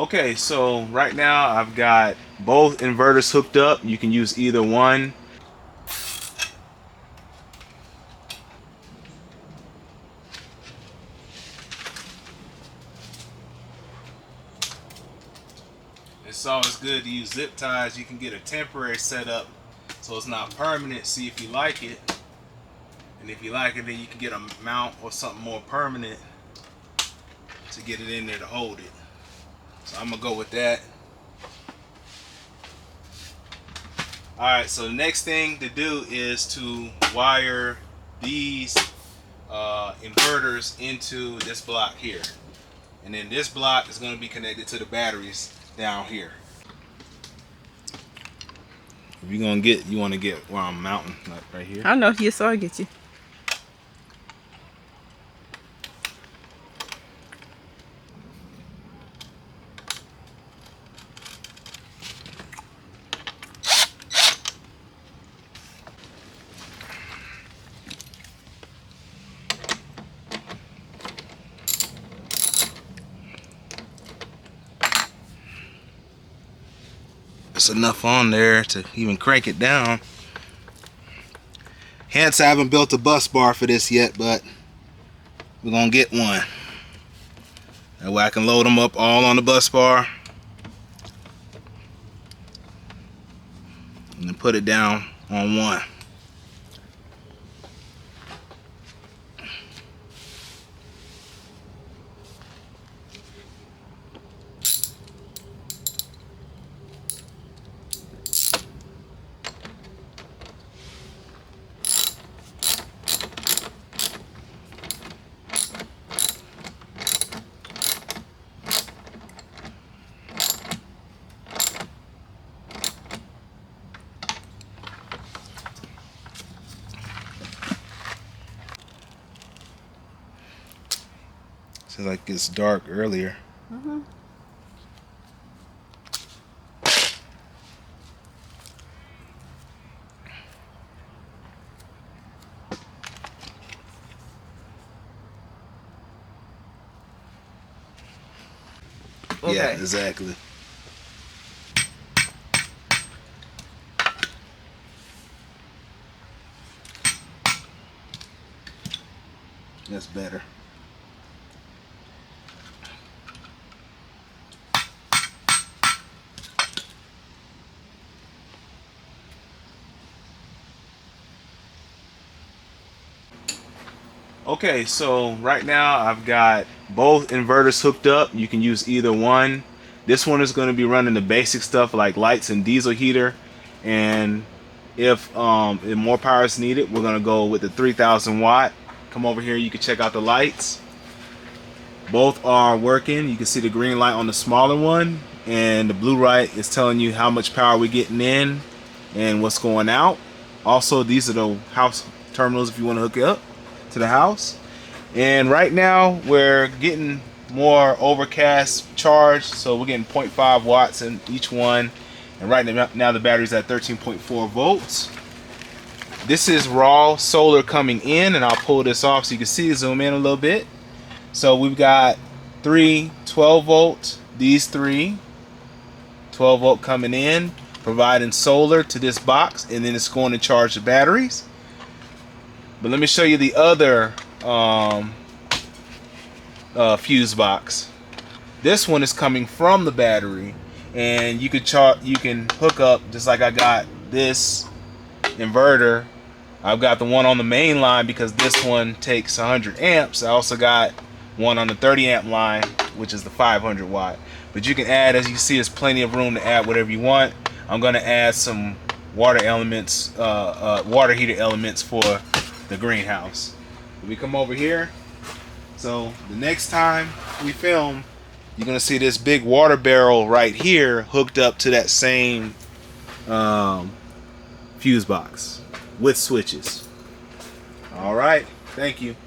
Okay, so right now I've got both inverters hooked up. You can use either one. It's always good to use zip ties. You can get a temporary setup so it's not permanent. See if you like it. And if you like it, then you can get a mount or something more permanent to get it in there to hold it. So I'm gonna go with that. Alright, so the next thing to do is to wire these inverters into this block here. And then this block is going to be connected to the batteries down here. If you're going to get, you want to get where I'm mounting, like right here. I know, yes, so I get you. It's enough on there to even crank it down. Hence I haven't built a bus bar for this yet, but we're gonna get one. That way I can load them up all on the bus bar and then put it down on one. Seems like it's dark earlier. Okay. Yeah, exactly. That's better. Okay, so right now I've got both inverters hooked up. You can use either one. This one is going to be running the basic stuff like lights and diesel heater, and if more power is needed, we're going to go with the 3000 watt. Come over here, you can check out the lights. Both are working. You can see the green light on the smaller one, and the blue light is telling you how much power we're getting in and what's going out. Also, these are the house terminals if you want to hook it up to the house. And right now we're getting more overcast charge, so we're getting 0.5 watts in each one, and right now the battery's at 13.4 volts. This is raw solar coming in, and I'll pull this off so you can see, zoom in a little bit. So we've got 3 12 volt, these 3 12 volt coming in, providing solar to this box, and then it's going to charge the batteries. But let me show you the other fuse box. This one is coming from the battery, and you can hook up just like I got this inverter. I've got the one on the main line because this one takes 100 amps. I also got one on the 30 amp line, which is the 500 watt. But you can add, as you see, there's plenty of room to add whatever you want. I'm going to add some water elements, water heater elements for the greenhouse. We come over here, so the next time we film, you're gonna see this big water barrel right here hooked up to that same fuse box with switches. All right, thank you.